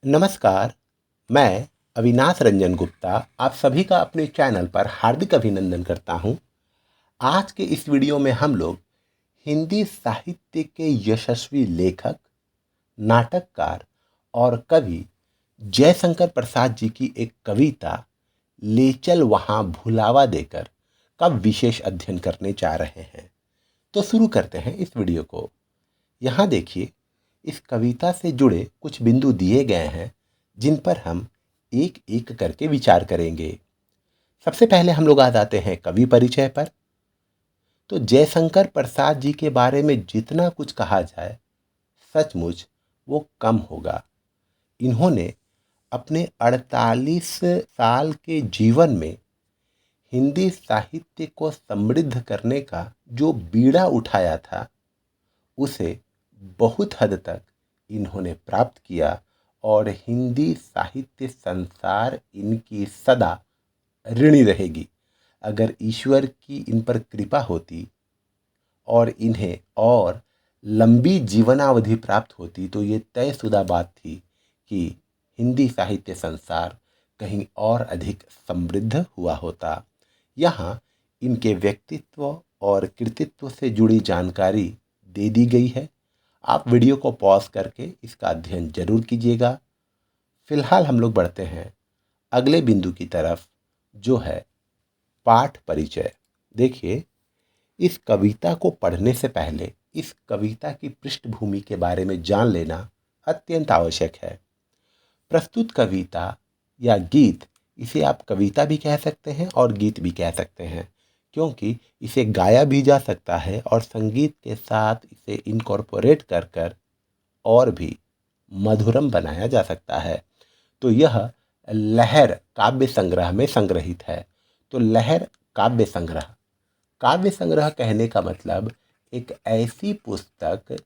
नमस्कार, मैं अविनाश रंजन गुप्ता आप सभी का अपने चैनल पर हार्दिक अभिनंदन करता हूं। आज के इस वीडियो में हम लोग हिंदी साहित्य के यशस्वी लेखक, नाटककार और कवि जयशंकर प्रसाद जी की एक कविता ले चल वहाँ भुलावा देकर का विशेष अध्ययन करने जा रहे हैं। तो शुरू करते हैं इस वीडियो को। यहाँ देखिए, इस कविता से जुड़े कुछ बिंदु दिए गए हैं जिन पर हम एक एक करके विचार करेंगे। सबसे पहले हम लोग आ जाते हैं कवि परिचय पर। तो जयशंकर प्रसाद जी के बारे में जितना कुछ कहा जाए सचमुच वो कम होगा। इन्होंने अपने 48 साल के जीवन में हिंदी साहित्य को समृद्ध करने का जो बीड़ा उठाया था उसे बहुत हद तक इन्होंने प्राप्त किया और हिंदी साहित्य संसार इनकी सदा ऋणी रहेगी। अगर ईश्वर की इन पर कृपा होती और इन्हें और लंबी जीवनावधि प्राप्त होती तो ये तयशुदा बात थी कि हिंदी साहित्य संसार कहीं और अधिक समृद्ध हुआ होता। यहाँ इनके व्यक्तित्व और कृतित्व से जुड़ी जानकारी दे दी गई है। आप वीडियो को पॉज करके इसका अध्ययन जरूर कीजिएगा। फिलहाल हम लोग बढ़ते हैं अगले बिंदु की तरफ, जो है पाठ परिचय। देखिए, इस कविता को पढ़ने से पहले इस कविता की पृष्ठभूमि के बारे में जान लेना अत्यंत आवश्यक है। प्रस्तुत कविता या गीत, इसे आप कविता भी कह सकते हैं और गीत भी कह सकते हैं, क्योंकि इसे गाया भी जा सकता है और संगीत के साथ इसे इनकॉर्पोरेट कर कर और भी मधुरम बनाया जा सकता है। तो यह लहर काव्य संग्रह में संग्रहित है। तो लहर काव्य संग्रह कहने का मतलब एक ऐसी पुस्तक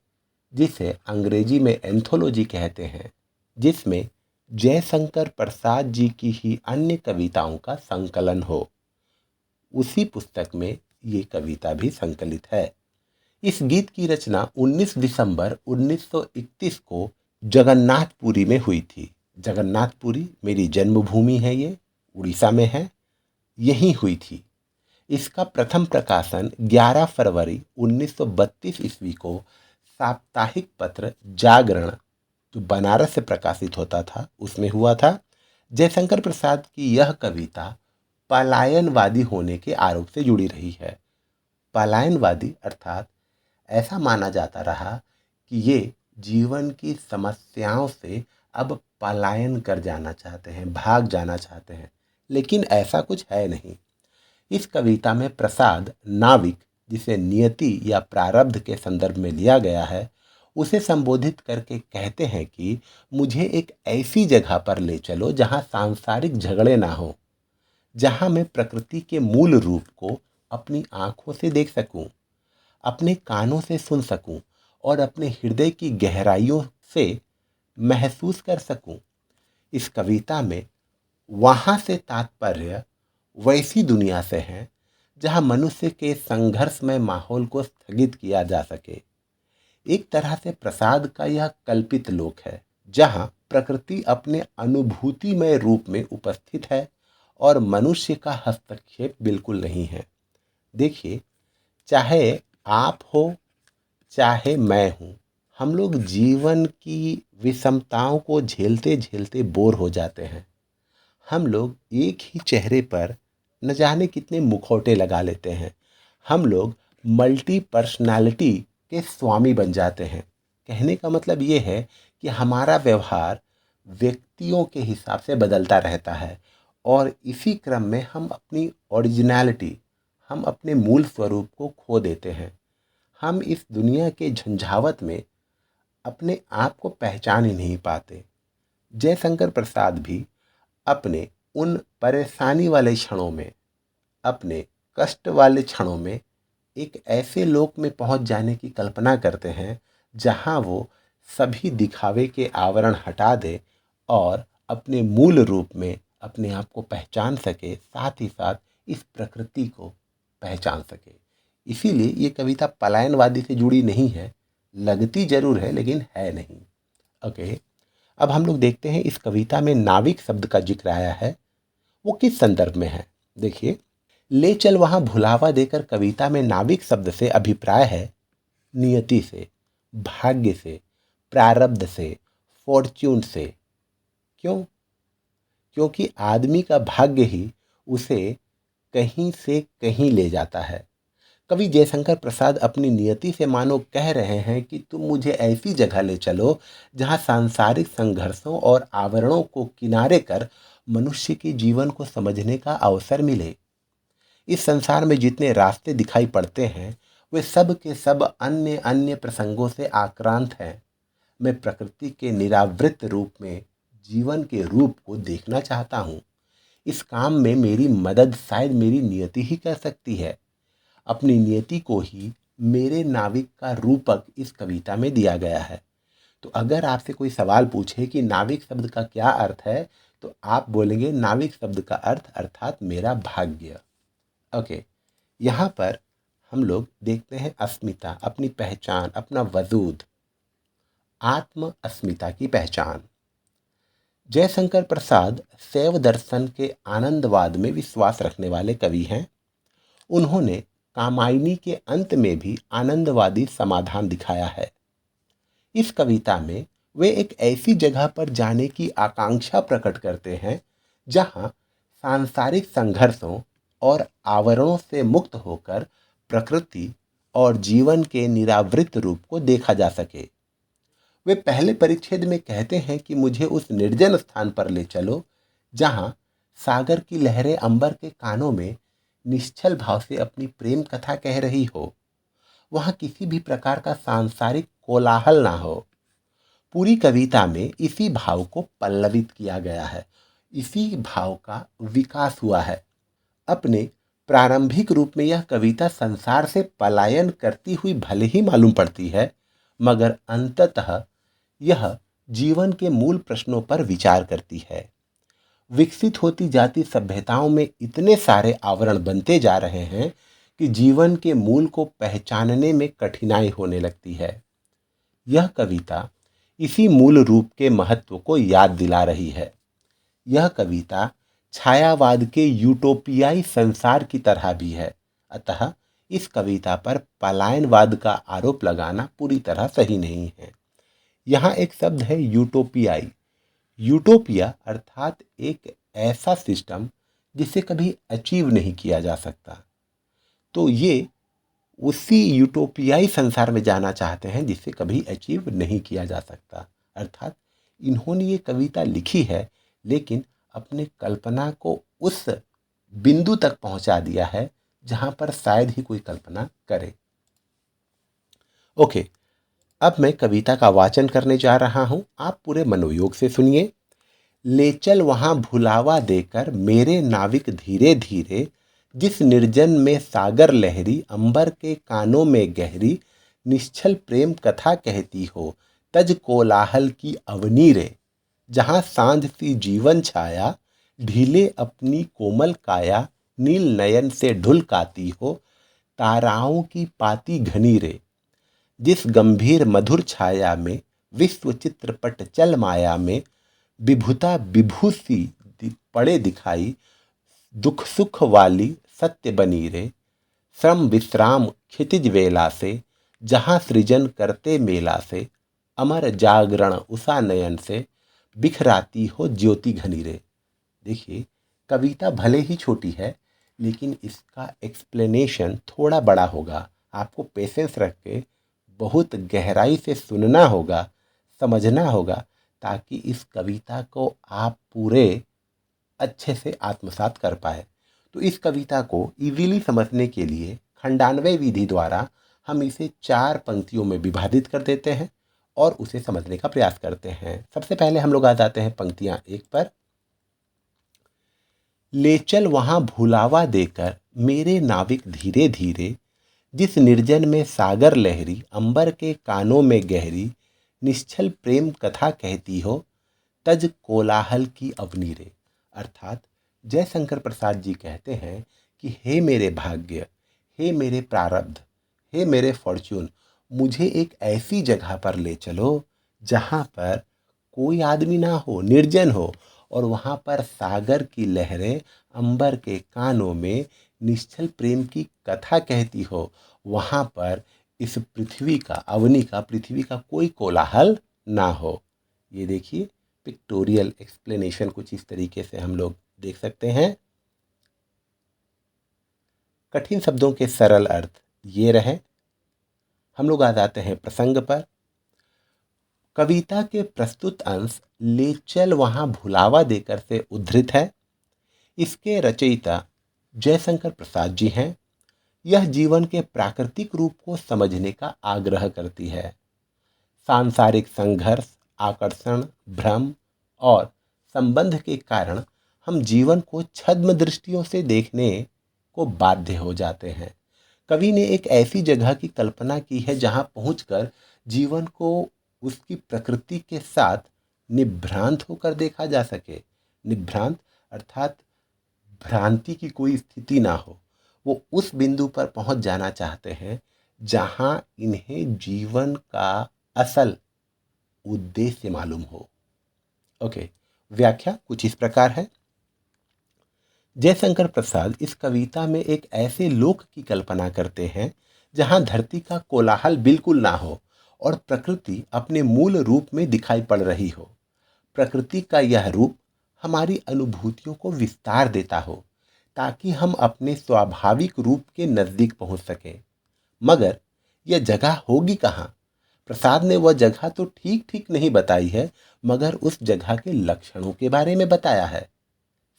जिसे अंग्रेजी में एंथोलॉजी कहते हैं, जिसमें जयशंकर प्रसाद जी की ही अन्य कविताओं का संकलन हो। उसी पुस्तक में ये कविता भी संकलित है। इस गीत की रचना 19 दिसंबर 1931 को जगन्नाथपुरी में हुई थी। जगन्नाथपुरी मेरी जन्मभूमि है, ये उड़ीसा में है, यहीं हुई थी। इसका प्रथम प्रकाशन 11 फरवरी 1932 ईस्वी को साप्ताहिक पत्र जागरण, जो बनारस से प्रकाशित होता था, उसमें हुआ था। जयशंकर प्रसाद की यह कविता पलायनवादी होने के आरोप से जुड़ी रही है। पलायनवादी अर्थात ऐसा माना जाता रहा कि ये जीवन की समस्याओं से अब पलायन कर जाना चाहते हैं, भाग जाना चाहते हैं, लेकिन ऐसा कुछ है नहीं। इस कविता में प्रसाद नाविक, जिसे नियति या प्रारब्ध के संदर्भ में लिया गया है, उसे संबोधित करके कहते हैं कि मुझे एक ऐसी जगह पर ले चलो जहाँ सांसारिक झगड़े ना हो, जहाँ मैं प्रकृति के मूल रूप को अपनी आंखों से देख सकूं, अपने कानों से सुन सकूं और अपने हृदय की गहराइयों से महसूस कर सकूं। इस कविता में वहाँ से तात्पर्य वैसी दुनिया से है जहाँ मनुष्य के संघर्षमय माहौल को स्थगित किया जा सके। एक तरह से प्रसाद का यह कल्पित लोक है जहाँ प्रकृति अपने अनुभूतिमय रूप में उपस्थित है और मनुष्य का हस्तक्षेप बिल्कुल नहीं है। देखिए, चाहे आप हो चाहे मैं हूँ, हम लोग जीवन की विषमताओं को झेलते झेलते बोर हो जाते हैं। हम लोग एक ही चेहरे पर न जाने कितने मुखौटे लगा लेते हैं। हम लोग मल्टी पर्सनालिटी के स्वामी बन जाते हैं। कहने का मतलब ये है कि हमारा व्यवहार व्यक्तियों के हिसाब से बदलता रहता है और इसी क्रम में हम अपनी ओरिजिनलिटी, हम अपने मूल स्वरूप को खो देते हैं। हम इस दुनिया के झंझावत में अपने आप को पहचान ही नहीं पाते। जयशंकर प्रसाद भी अपने उन परेशानी वाले क्षणों में, अपने कष्ट वाले क्षणों में एक ऐसे लोक में पहुंच जाने की कल्पना करते हैं जहां वो सभी दिखावे के आवरण हटा दे और अपने मूल रूप में अपने आप को पहचान सके, साथ ही साथ इस प्रकृति को पहचान सके। इसीलिए ये कविता पलायनवादी से जुड़ी नहीं है, लगती जरूर है लेकिन है नहीं। ओके, अब हम लोग देखते हैं इस कविता में नाविक शब्द का जिक्र आया है, वो किस संदर्भ में है। देखिए, ले चल वहां भुलावा देकर कविता में नाविक शब्द से अभिप्राय है नियति से, भाग्य से, प्रारब्ध से, फॉर्च्यून से। क्यों? क्योंकि आदमी का भाग्य ही उसे कहीं से कहीं ले जाता है। कवि जयशंकर प्रसाद अपनी नियति से मानो कह रहे हैं कि तुम मुझे ऐसी जगह ले चलो जहां सांसारिक संघर्षों और आवरणों को किनारे कर मनुष्य के जीवन को समझने का अवसर मिले। इस संसार में जितने रास्ते दिखाई पड़ते हैं वे सब के सब अन्य अन्य प्रसंगों से आक्रांत हैं। मैं प्रकृति के निरावृत रूप में जीवन के रूप को देखना चाहता हूँ। इस काम में मेरी मदद शायद मेरी नियति ही कर सकती है। अपनी नियति को ही मेरे नाविक का रूपक इस कविता में दिया गया है। तो अगर आपसे कोई सवाल पूछे कि नाविक शब्द का क्या अर्थ है, तो आप बोलेंगे नाविक शब्द का अर्थ अर्थात मेरा भाग्य। ओके, यहाँ पर हम लोग देखते हैं अस्मिता, अपनी पहचान, अपना वजूद, आत्म अस्मिता की पहचान। जयशंकर प्रसाद शैव दर्शन के आनंदवाद में विश्वास रखने वाले कवि हैं। उन्होंने कामायनी के अंत में भी आनंदवादी समाधान दिखाया है। इस कविता में वे एक ऐसी जगह पर जाने की आकांक्षा प्रकट करते हैं जहां सांसारिक संघर्षों और आवरणों से मुक्त होकर प्रकृति और जीवन के निरावृत रूप को देखा जा सके। वे पहले परिच्छेद में कहते हैं कि मुझे उस निर्जन स्थान पर ले चलो जहां सागर की लहरें अंबर के कानों में निश्चल भाव से अपनी प्रेम कथा कह रही हो। वहां किसी भी प्रकार का सांसारिक कोलाहल ना हो। पूरी कविता में इसी भाव को पल्लवित किया गया है, इसी भाव का विकास हुआ है। अपने प्रारंभिक रूप में यह कविता संसार से पलायन करती हुई भले ही मालूम पड़ती है, मगर अंततः यह जीवन के मूल प्रश्नों पर विचार करती है। विकसित होती जाती सभ्यताओं में इतने सारे आवरण बनते जा रहे हैं कि जीवन के मूल को पहचानने में कठिनाई होने लगती है। यह कविता इसी मूल रूप के महत्व को याद दिला रही है। यह कविता छायावाद के यूटोपियाई संसार की तरह भी है। अतः इस कविता पर पलायनवाद का आरोप लगाना पूरी तरह सही नहीं है। यहाँ एक शब्द है यूटोपियाई। यूटोपिया अर्थात एक ऐसा सिस्टम जिसे कभी अचीव नहीं किया जा सकता। तो ये उसी यूटोपियाई संसार में जाना चाहते हैं जिसे कभी अचीव नहीं किया जा सकता। अर्थात इन्होंने ये कविता लिखी है लेकिन अपने कल्पना को उस बिंदु तक पहुंचा दिया है जहां पर शायद ही कोई कल्पना करे। ओके, अब मैं कविता का वाचन करने जा रहा हूं, आप पूरे मनोयोग से सुनिए। ले चल वहां भुलावा देकर मेरे नाविक धीरे धीरे, जिस निर्जन में सागर लहरी अंबर के कानों में गहरी, निश्चल प्रेम कथा कहती हो तज कोलाहल की अवनी रे। जहां सांझ सी जीवन छाया ढीले अपनी कोमल काया, नील नयन से ढुलकाती हो ताराओं की पाती घनी रे। जिस गंभीर मधुर छाया में विश्व चित्रपट चल माया में, विभुता विभूति पड़े दिखाई, दुख सुख वाली सत्य बनी रे। श्रम विश्राम क्षितिज वेला से, जहाँ सृजन करते मेला से, अमर जागरण उषा नयन से, बिखराती हो ज्योति घनी रे। देखिए, कविता भले ही छोटी है लेकिन इसका एक्सप्लेनेशन थोड़ा बड़ा होगा। आपको पेशेंस रख के बहुत गहराई से सुनना होगा, समझना होगा, ताकि इस कविता को आप पूरे अच्छे से आत्मसात कर पाए। तो इस कविता को इजीली समझने के लिए खंडान्वय विधि द्वारा हम इसे 4 पंक्तियों में विभाजित कर देते हैं और उसे समझने का प्रयास करते हैं। सबसे पहले हम लोग आ जाते हैं पंक्तियां 1 पर। ले चल वहां भुलावा देकर मेरे नाविक धीरे धीरे, जिस निर्जन में सागर लहरी अंबर के कानों में गहरी, निश्चल प्रेम कथा कहती हो तज कोलाहल की अवनी रे। अर्थात जयशंकर प्रसाद जी कहते हैं कि हे मेरे भाग्य, हे मेरे प्रारब्ध, हे मेरे फॉर्च्यून, मुझे एक ऐसी जगह पर ले चलो जहाँ पर कोई आदमी ना हो, निर्जन हो, और वहाँ पर सागर की लहरें अंबर के कानों में निश्चल प्रेम की कथा कहती हो, वहाँ पर इस पृथ्वी का, अवनी का, पृथ्वी का कोई कोलाहल ना हो। ये देखिए, पिक्टोरियल एक्सप्लेनेशन कुछ इस तरीके से हम लोग देख सकते हैं। कठिन शब्दों के सरल अर्थ ये रहे। हम लोग आ जाते हैं प्रसंग पर। कविता के प्रस्तुत अंश ले चल वहाँ भुलावा देकर से उद्धृत है। इसके रचयिता जयशंकर प्रसाद जी हैं। यह जीवन के प्राकृतिक रूप को समझने का आग्रह करती है। सांसारिक संघर्ष, आकर्षण, भ्रम और संबंध के कारण हम जीवन को छद्म दृष्टियों से देखने को बाध्य हो जाते हैं। कवि ने एक ऐसी जगह की कल्पना की है जहां पहुंचकर जीवन को उसकी प्रकृति के साथ निभ्रांत होकर देखा जा सके। निभ्रांत अर्थात भ्रांति की कोई स्थिति ना हो। वो उस बिंदु पर पहुंच जाना चाहते हैं जहां इन्हें जीवन का असल उद्देश्य मालूम हो। ओके, व्याख्या कुछ इस प्रकार है। जयशंकर प्रसाद इस कविता में एक ऐसे लोक की कल्पना करते हैं जहां धरती का कोलाहल बिल्कुल ना हो और प्रकृति अपने मूल रूप में दिखाई पड़ रही हो। प्रकृति का यह रूप हमारी अनुभूतियों को विस्तार देता हो ताकि हम अपने स्वाभाविक रूप के नजदीक पहुंच सकें। मगर यह जगह होगी कहाँ? प्रसाद ने वह जगह तो ठीक ठीक नहीं बताई है, मगर उस जगह के लक्षणों के बारे में बताया है,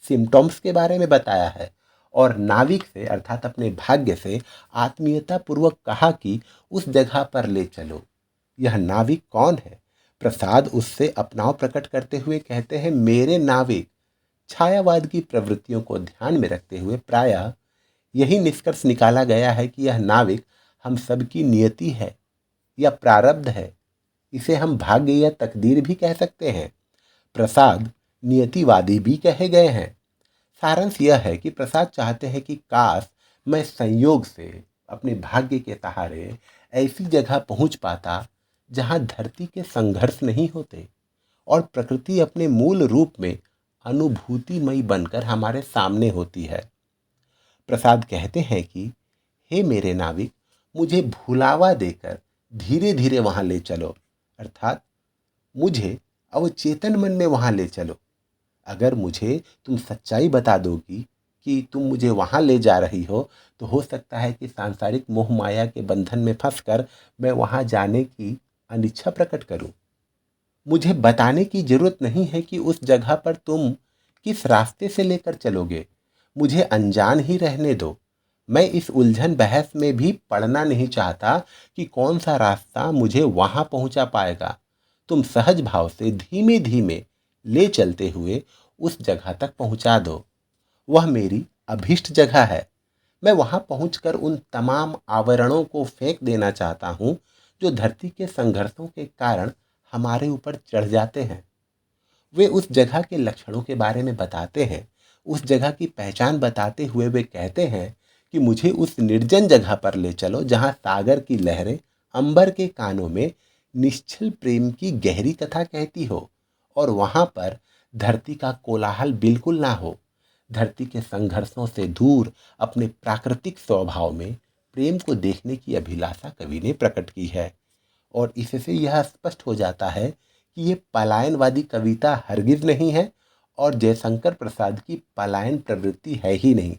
सिम्टम्स के बारे में बताया है, और नाविक से अर्थात अपने भाग्य से आत्मीयता पूर्वक कहा कि उस जगह पर ले चलो। यह नाविक कौन है? प्रसाद उससे अपनाव प्रकट करते हुए कहते हैं, मेरे नाविक। छायावाद की प्रवृत्तियों को ध्यान में रखते हुए प्रायः यही निष्कर्ष निकाला गया है कि यह नाविक हम सबकी नियति है या प्रारब्ध है। इसे हम भाग्य या तकदीर भी कह सकते हैं। प्रसाद नियतिवादी भी कहे गए हैं। सारांश यह है कि प्रसाद चाहते हैं कि काश मैं संयोग से अपने भाग्य के सहारे ऐसी जगह पहुंच पाता जहां धरती के संघर्ष नहीं होते और प्रकृति अपने मूल रूप में अनुभूतिमयी बनकर हमारे सामने होती है। प्रसाद कहते हैं कि हे मेरे नाविक, मुझे भुलावा देकर धीरे धीरे वहां ले चलो, अर्थात मुझे अवचेतन मन में वहां ले चलो। अगर मुझे तुम सच्चाई बता दोगी कि तुम मुझे वहां ले जा रही हो, तो हो सकता है कि सांसारिक मोह माया के बंधन में फंसकर मैं वहां जाने की अनिच्छा प्रकट करूं। मुझे बताने की जरूरत नहीं है कि उस जगह पर तुम किस रास्ते से लेकर चलोगे। मुझे अनजान ही रहने दो। मैं इस उलझन बहस में भी पड़ना नहीं चाहता कि कौन सा रास्ता मुझे वहां पहुंचा पाएगा। तुम सहज भाव से धीमे धीमे ले चलते हुए उस जगह तक पहुंचा दो। वह मेरी अभीष्ट जगह है। मैं वहां पहुंचकर उन तमाम आवरणों को फेंक देना चाहता हूं जो धरती के संघर्षों के कारण हमारे ऊपर चढ़ जाते हैं। वे उस जगह के लक्षणों के बारे में बताते हैं। उस जगह की पहचान बताते हुए वे कहते हैं कि मुझे उस निर्जन जगह पर ले चलो जहां सागर की लहरें अंबर के कानों में निश्चल प्रेम की गहरी कथा कहती हो और वहां पर धरती का कोलाहल बिल्कुल ना हो। धरती के संघर्षों से दूर अपने प्राकृतिक स्वभाव में प्रेम को देखने की अभिलाषा कवि ने प्रकट की है। और इससे यह स्पष्ट हो जाता है कि ये पलायनवादी कविता हरगिज नहीं है और जयशंकर प्रसाद की पलायन प्रवृत्ति है ही नहीं,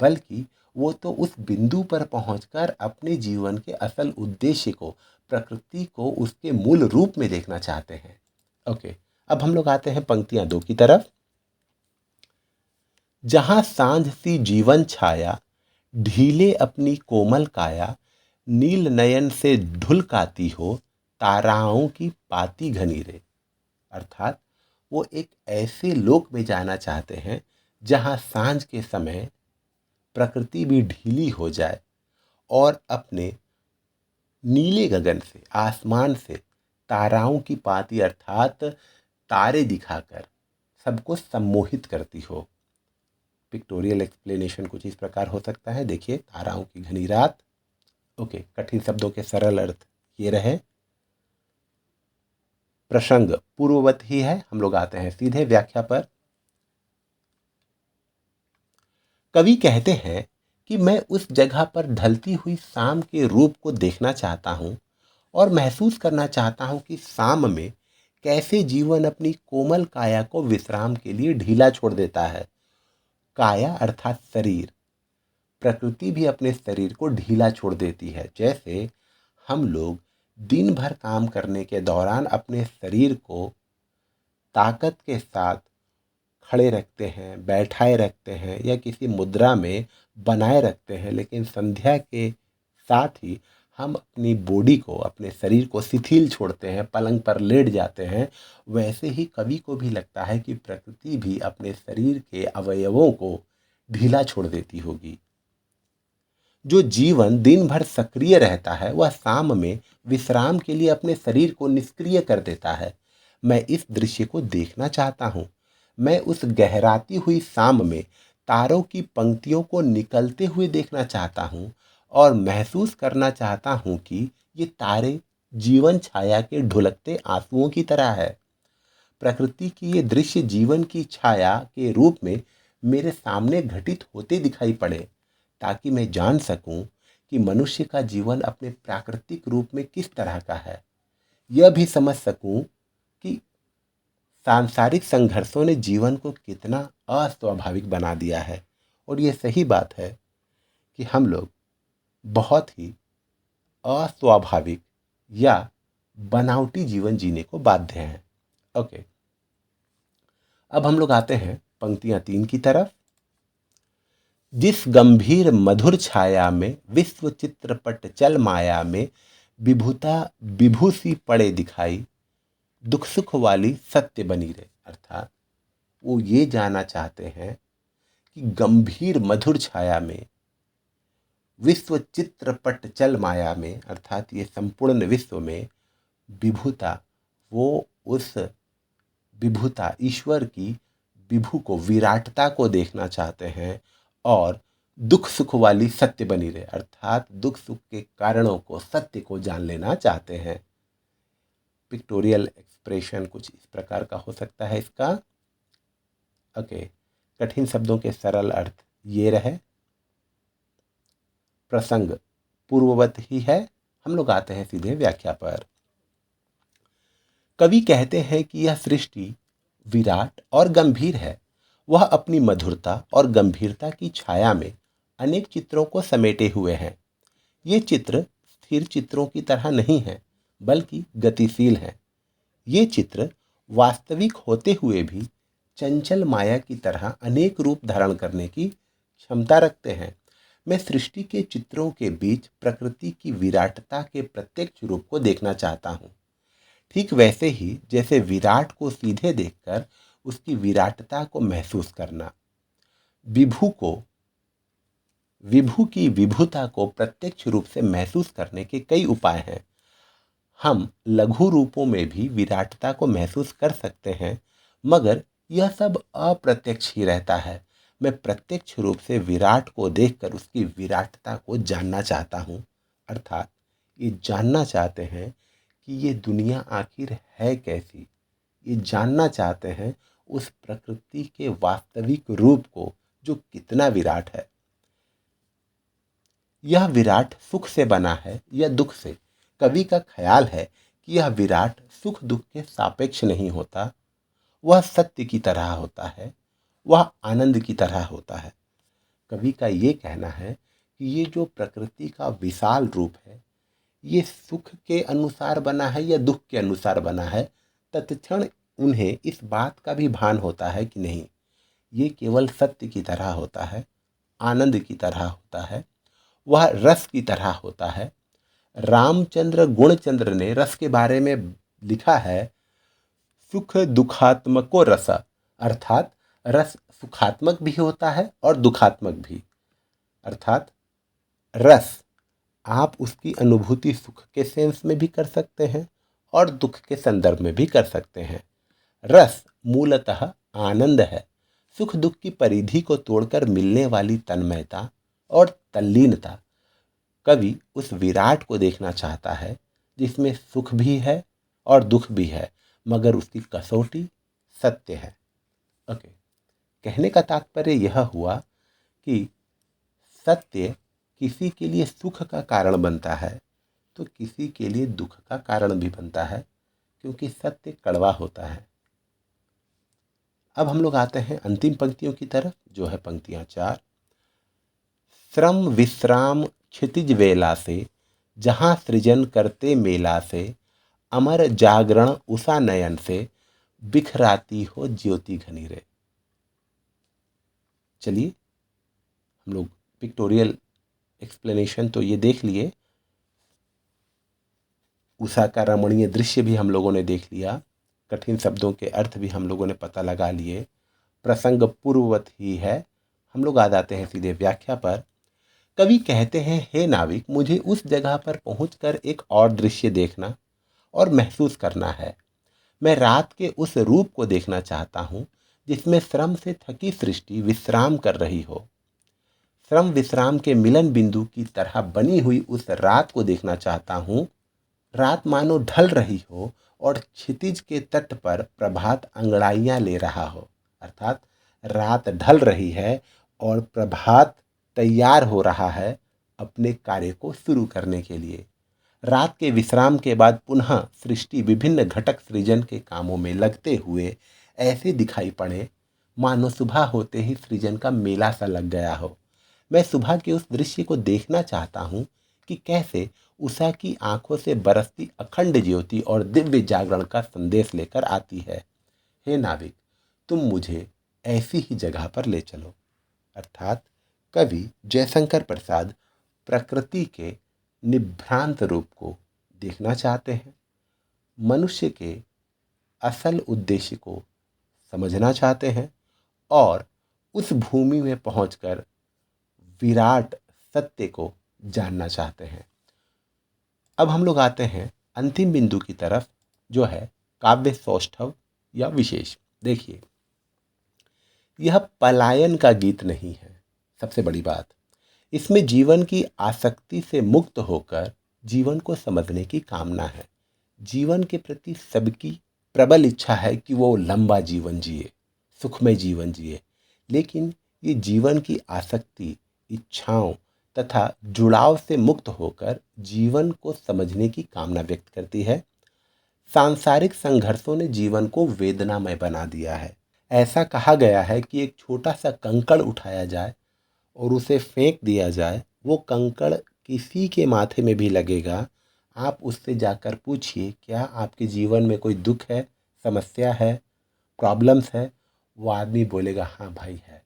बल्कि वो तो उस बिंदु पर पहुंचकर अपने जीवन के असल उद्देश्य को, प्रकृति को उसके मूल रूप में देखना चाहते हैं। ओके, अब हम लोग आते हैं पंक्तियां 2 की तरफ। जहां सांझ सी जीवन छाया, ढीले अपनी कोमल काया, नील नयन से ढुलकाती हो, ताराओं की पाती घनी रे। अर्थात वो एक ऐसे लोक में जाना चाहते हैं जहां सांझ के समय प्रकृति भी ढीली हो जाए और अपने नीले गगन से, आसमान से ताराओं की पाती अर्थात तारे दिखाकर सबको सम्मोहित करती हो। पिक्टोरियल एक्सप्लेनेशन कुछ इस प्रकार हो सकता है। देखिए, ताराओं की घनी रात। ओके, कठिन शब्दों के सरल अर्थ ये रहे। प्रसंग पूर्ववत ही है। हम लोग आते हैं सीधे व्याख्या पर। कवि कहते हैं कि मैं उस जगह पर ढलती हुई शाम के रूप को देखना चाहता हूं और महसूस करना चाहता हूं कि शाम में कैसे जीवन अपनी कोमल काया को विश्राम के लिए ढीला छोड़ देता है। काया अर्थात शरीर। प्रकृति भी अपने शरीर को ढीला छोड़ देती है। जैसे हम लोग दिन भर काम करने के दौरान अपने शरीर को ताकत के साथ खड़े रखते हैं, बैठाए रखते हैं या किसी मुद्रा में बनाए रखते हैं, लेकिन संध्या के साथ ही हम अपनी बॉडी को, अपने शरीर को शिथिल छोड़ते हैं, पलंग पर लेट जाते हैं। वैसे ही कवि को भी लगता है कि प्रकृति भी अपने शरीर के अवयवों को ढीला छोड़ देती होगी। जो जीवन दिन भर सक्रिय रहता है वह शाम में विश्राम के लिए अपने शरीर को निष्क्रिय कर देता है। मैं इस दृश्य को देखना चाहता हूँ। मैं उस गहराती हुई शाम में तारों की पंक्तियों को निकलते हुए देखना चाहता हूँ और महसूस करना चाहता हूँ कि ये तारे जीवन छाया के ढुलकते आंसुओं की तरह है। प्रकृति की ये दृश्य जीवन की छाया के रूप में मेरे सामने घटित होते दिखाई पड़े, ताकि मैं जान सकूं कि मनुष्य का जीवन अपने प्राकृतिक रूप में किस तरह का है। यह भी समझ सकूं कि सांसारिक संघर्षों ने जीवन को कितना अस्वाभाविक बना दिया है। और यह सही बात है कि हम लोग बहुत ही अस्वाभाविक या बनावटी जीवन जीने को बाध्य हैं। ओके, अब हम लोग आते हैं पंक्तियां 3 की तरफ। जिस गंभीर मधुर छाया में विश्व चित्रपट चल माया में विभुता विभूसी पड़े दिखाई, दुख सुख वाली सत्य बनी रहे। अर्थात वो ये जानना चाहते हैं कि गंभीर मधुर छाया में विश्व चित्रपट चल माया में, अर्थात ये संपूर्ण विश्व में विभुता, वो उस विभुता ईश्वर की विभु को, विराटता को देखना चाहते हैं और दुख सुख वाली सत्य बनी रहे, अर्थात दुख सुख के कारणों को, सत्य को जान लेना चाहते हैं। पिक्टोरियल एक्सप्रेशन कुछ इस प्रकार का हो सकता है इसका। ओके, कठिन शब्दों के सरल अर्थ ये रहे। प्रसंग पूर्ववत ही है। हम लोग आते हैं सीधे व्याख्या पर। कवि कहते हैं कि यह सृष्टि विराट और गंभीर है। वह अपनी मधुरता और गंभीरता की छाया में अनेक चित्रों को समेटे हुए हैं। ये चित्र स्थिर चित्रों की तरह नहीं हैं, बल्कि गतिशील हैं। ये चित्र वास्तविक होते हुए भी चंचल माया की तरह अनेक रूप धारण करने की क्षमता रखते हैं। मैं सृष्टि के चित्रों के बीच प्रकृति की विराटता के प्रत्यक्ष रूप को देखना चाहता हूँ। ठीक वैसे ही जैसे विराट को सीधे देखकर उसकी विराटता को महसूस करना। विभु की विभुता को प्रत्यक्ष रूप से महसूस करने के कई उपाय हैं। हम लघु रूपों में भी विराटता को महसूस कर सकते हैं, मगर यह सब अप्रत्यक्ष ही रहता है। मैं प्रत्यक्ष रूप से विराट को देखकर उसकी विराटता को जानना चाहता हूँ। अर्थात ये जानना चाहते हैं कि ये दुनिया आखिर है कैसी। ये जानना चाहते हैं उस प्रकृति के वास्तविक रूप को, जो कितना विराट है। यह विराट सुख से बना है या दुख से? कवि का ख्याल है कि यह विराट सुख दुख के सापेक्ष नहीं होता। वह सत्य की तरह होता है, वह आनंद की तरह होता है। कवि का ये कहना है कि ये जो प्रकृति का विशाल रूप है, ये सुख के अनुसार बना है या दुख के अनुसार बना है, तत्क्षण उन्हें इस बात का भी भान होता है कि नहीं, ये केवल सत्य की तरह होता है, आनंद की तरह होता है, वह रस की तरह होता है। रामचंद्र गुणचंद्र ने रस के बारे में लिखा है, सुख दुखात्मको रस, अर्थात रस सुखात्मक भी होता है और दुखात्मक भी। अर्थात रस आप उसकी अनुभूति सुख के सेंस में भी कर सकते हैं और दुख के संदर्भ में भी कर सकते हैं। रस मूलतः आनंद है। सुख दुख की परिधि को तोड़कर मिलने वाली तन्मयता और तल्लीनता। कवि उस विराट को देखना चाहता है जिसमें सुख भी है और दुख भी है, मगर उसकी कसौटी सत्य है। ओके, कहने का तात्पर्य यह हुआ कि सत्य किसी के लिए सुख का कारण बनता है तो किसी के लिए दुख का कारण भी बनता है, क्योंकि सत्य कड़वा होता है। अब हम लोग आते हैं अंतिम पंक्तियों की तरफ, जो है पंक्तियां 4। श्रम विश्राम क्षितिज वेला से, जहां सृजन करते मेला से, अमर जागरण उषा नयन से, बिखराती हो ज्योति घनी रे। चलिए, हम लोग पिक्टोरियल एक्सप्लेनेशन तो ये देख लिए, उषा का रमणीय दृश्य भी हम लोगों ने देख लिया, कठिन शब्दों के अर्थ भी हम लोगों ने पता लगा लिए, प्रसंग पूर्ववत ही है। हम लोग आ जाते हैं सीधे व्याख्या पर। कवि कहते हैं, हे नाविक, मुझे उस जगह पर पहुंचकर एक और दृश्य देखना और महसूस करना है। मैं रात के उस रूप को देखना चाहता हूं जिसमें श्रम से थकी सृष्टि विश्राम कर रही हो। श्रम विश्राम के मिलन बिंदु की तरह बनी हुई उस रात को देखना चाहता हूं। रात मानो ढल रही हो और क्षितिज के तट पर प्रभात अंगड़ाइयां ले रहा हो। अर्थात रात ढल रही है और प्रभात तैयार हो रहा है अपने कार्य को शुरू करने के लिए। रात के विश्राम के बाद पुनः सृष्टि विभिन्न घटक सृजन के कामों में लगते हुए ऐसे दिखाई पड़े मानो सुबह होते ही सृजन का मेला सा लग गया हो। मैं सुबह के उस दृश्य को देखना चाहता हूँ कि कैसे उषा की आंखों से बरसती अखंड ज्योति और दिव्य जागरण का संदेश लेकर आती है। हे नाविक, तुम मुझे ऐसी ही जगह पर ले चलो। अर्थात कवि जयशंकर प्रसाद प्रकृति के निभ्रांत रूप को देखना चाहते हैं, मनुष्य के असल उद्देश्य को समझना चाहते हैं और उस भूमि में पहुंचकर विराट सत्य को जानना चाहते हैं। अब हम लोग आते हैं अंतिम बिंदु की तरफ, जो है काव्य सौष्ठव या विशेष। देखिए, यह पलायन का गीत नहीं है। सबसे बड़ी बात, इसमें जीवन की आसक्ति से मुक्त होकर जीवन को समझने की कामना है। जीवन के प्रति सबकी प्रबल इच्छा है कि वो लंबा जीवन जिए, सुखमय जीवन जिए, लेकिन ये जीवन की आसक्ति, इच्छाओं तथा जुड़ाव से मुक्त होकर जीवन को समझने की कामना व्यक्त करती है। सांसारिक संघर्षों ने जीवन को वेदनामय बना दिया है। ऐसा कहा गया है कि एक छोटा सा कंकड़ उठाया जाए और उसे फेंक दिया जाए, वो कंकड़ किसी के माथे में भी लगेगा। आप उससे जाकर पूछिए, क्या आपके जीवन में कोई दुख है, समस्या है, प्रॉब्लम्स है? वो आदमी बोलेगा, हाँ भाई है।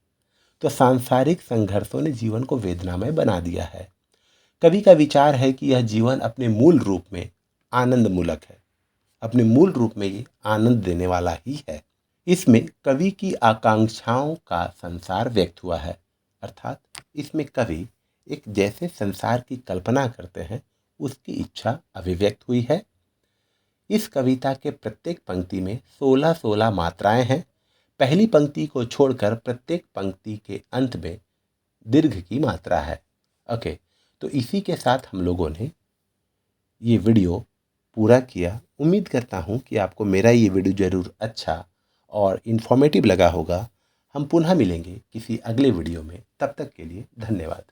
तो सांसारिक संघर्षों ने जीवन को वेदनामय बना दिया है। कवि का विचार है कि यह जीवन अपने मूल रूप में आनंद मूलक है, अपने मूल रूप में ये आनंद देने वाला ही है। इसमें कवि की आकांक्षाओं का संसार व्यक्त हुआ है। अर्थात इसमें कवि एक जैसे संसार की कल्पना करते हैं, उसकी इच्छा अभिव्यक्त हुई है। इस कविता के प्रत्येक पंक्ति में 16-16 मात्राएं हैं। पहली पंक्ति को छोड़कर प्रत्येक पंक्ति के अंत में दीर्घ की मात्रा है। ओके, तो इसी के साथ हम लोगों ने ये वीडियो पूरा किया। उम्मीद करता हूँ कि आपको मेरा ये वीडियो ज़रूर अच्छा और इन्फॉर्मेटिव लगा होगा। हम पुनः मिलेंगे किसी अगले वीडियो में। तब तक के लिए धन्यवाद।